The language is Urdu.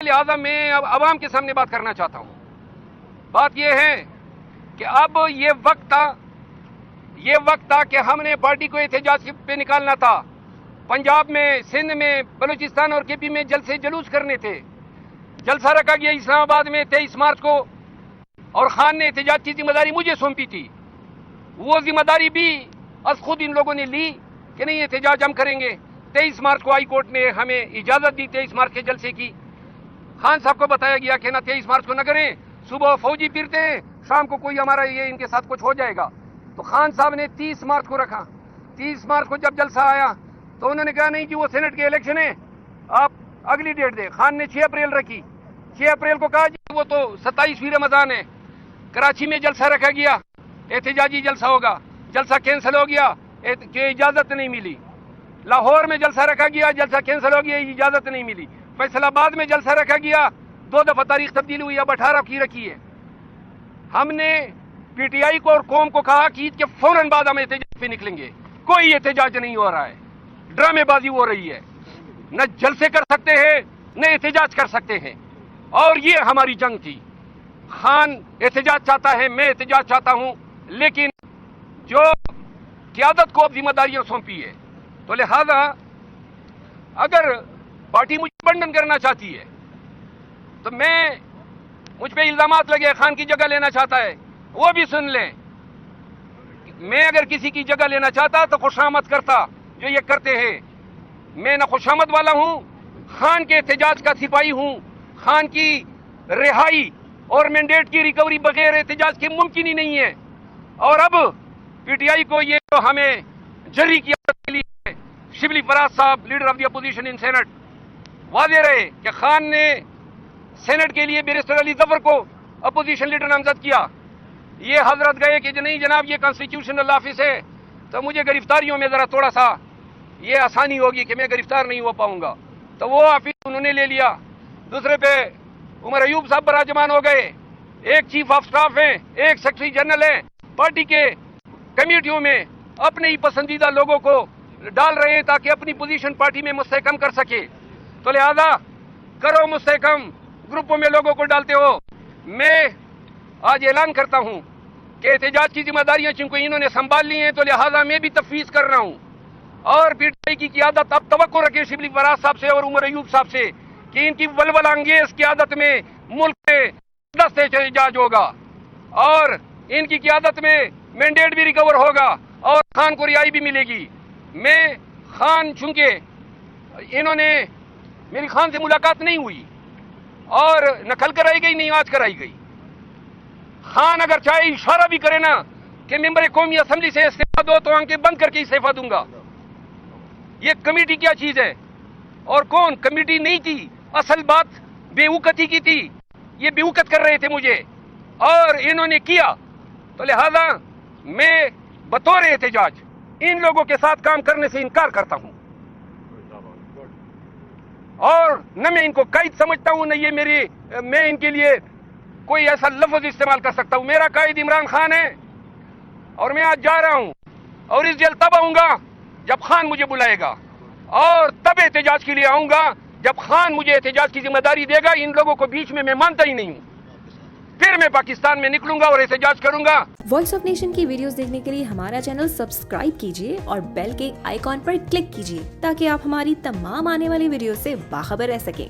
لہٰذا میں اب عوام کے سامنے بات کرنا چاہتا ہوں. بات یہ ہے کہ اب یہ وقت تھا کہ ہم نے پارٹی کو احتجاج پہ نکالنا تھا. پنجاب میں، سندھ میں، بلوچستان اور کے پی میں جلسے جلوس کرنے تھے. جلسہ رکھا گیا اسلام آباد میں 23 مارچ کو، اور خان نے احتجاج کی ذمہ داری مجھے سونپی تھی. وہ ذمہ داری بھی از خود ان لوگوں نے لی کہ نہیں احتجاج ہم کریں گے. 23 مارچ کو ہائی کورٹ نے ہمیں اجازت دی 23 مارچ کے جلسے کی. خان صاحب کو بتایا گیا کہ نہ 23 مارچ کو نہ کریں، صبح فوجی پھرتے ہیں، شام کو کوئی ہمارا یہ ان کے ساتھ کچھ ہو جائے گا. تو خان صاحب نے 30 مارچ کو رکھا. 30 مارچ کو جب جلسہ آیا تو انہوں نے کہا نہیں جی وہ سینٹ کے الیکشن ہیں، آپ اگلی ڈیٹ دیں. خان نے 6 اپریل رکھی. 6 اپریل کو کہا جی وہ تو 27ویں رمضان ہے. کراچی میں جلسہ رکھا گیا، احتجاجی جلسہ ہوگا، جلسہ کینسل ہو گیا کہ اجازت نہیں ملی. لاہور میں جلسہ رکھا گیا، جلسہ کینسل ہو گیا، اجازت نہیں ملی. فیصل آباد میں جلسہ رکھا گیا، 2 دفعہ تاریخ تبدیل ہوئی، اب 18 کی رکھی ہے. ہم نے پی ٹی آئی کو اور قوم کو کہا کہ عید کے فوراً بعد ہم احتجاج پہ نکلیں گے. کوئی احتجاج نہیں ہو رہا ہے، ڈرامے بازی ہو رہی ہے. نہ جلسے کر سکتے ہیں نہ احتجاج کر سکتے ہیں. اور یہ ہماری جنگ تھی. خان احتجاج چاہتا ہے، میں احتجاج چاہتا ہوں، لیکن جو قیادت کو اب ذمہ داریاں سونپی ہے تو لہذا اگر پارٹی مجھے بنڈن کرنا چاہتی ہے تو مجھ پہ الزامات لگے خان کی جگہ لینا چاہتا ہے، وہ بھی سن لیں. میں اگر کسی کی جگہ لینا چاہتا تو خوشامد کرتا جو یہ کرتے ہیں. میں نہ خوشامد والا ہوں، خان کے احتجاج کا سپاہی ہوں. خان کی رہائی اور مینڈیٹ کی ریکوری بغیر احتجاج کے ممکن ہی نہیں ہے. اور اب پی ٹی آئی کو یہ جو ہمیں جری کی عادت ملی ہے، شبلی فراز صاحب leader of the opposition in Senate واضح رہے کہ خان نے سینٹ کے لیے بیرسٹر علی ظفر کو اپوزیشن لیڈر نامزد کیا. یہ حضرت گئے کہ نہیں جناب یہ کانسٹیٹیوشنل آفس ہے تو مجھے گرفتاریوں میں ذرا تھوڑا سا یہ آسانی ہوگی کہ میں گرفتار نہیں ہو پاؤں گا، تو وہ آفس انہوں نے لے لیا. دوسرے پہ عمر ایوب صاحب براجمان ہو گئے. ایک چیف آف سٹاف ہیں، ایک سیکرٹری جنرل ہیں، پارٹی کے کمیٹیوں میں اپنے ہی پسندیدہ لوگوں کو ڈال رہے ہیں تاکہ اپنی پوزیشن پارٹی میں مستحکم کر سکے. تو لہذا کرو مستحکم، گروپوں میں لوگوں کو ڈالتے ہو. میں آج اعلان کرتا ہوں کہ احتجاج کی ذمہ داریاں چونکہ انہوں نے سنبھال لی ہیں تو لہذا میں بھی تفویض کر رہا ہوں. اور پی ٹی آئی کی قیادت اب توقع رکھے شبلی فراز صاحب سے اور عمر ایوب صاحب سے کہ ان کی ولولہ انگیز قیادت میں ملک میں دست احتجاج ہوگا اور ان کی قیادت میں مینڈیٹ بھی ریکور ہوگا اور خان کو رہائی بھی ملے گی. میں خان چونکہ انہوں نے میری خان سے ملاقات نہیں ہوئی اور نہ کل کرائی گئی نہیں آج کرائی گئی. خان اگر چاہے اشارہ بھی کرے نا کہ ممبر قومی اسمبلی سے استعفیٰ دو تو آنکھیں بند کر کے استعفیٰ دوں گا. یہ کمیٹی کیا چیز ہے اور کون کمیٹی نہیں تھی. اصل بات بے وقتی کی تھی. یہ بے وقت کر رہے تھے مجھے اور انہوں نے کیا. تو لہذا میں بطور احتجاج ان لوگوں کے ساتھ کام کرنے سے انکار کرتا ہوں اور نہ میں ان کو قائد سمجھتا ہوں نہ یہ میں ان کے لیے کوئی ایسا لفظ استعمال کر سکتا ہوں. میرا قائد عمران خان ہے اور میں آج جا رہا ہوں اور اس جیل تب آؤں گا جب خان مجھے بلائے گا اور تب احتجاج کے لیے آؤں گا جب خان مجھے احتجاج کی ذمہ داری دے گا. ان لوگوں کو بیچ میں مانتا ہی نہیں ہوں. پھر میں پاکستان میں نکلوں گا اور احتجاج کروں گا. وائس آف نیشن کی ویڈیوز دیکھنے کے لیے ہمارا چینل سبسکرائب کیجیے اور بیل کے آئیکن پر کلک کیجیے تاکہ آپ ہماری تمام آنے والی ویڈیوز سے باخبر رہ سکیں.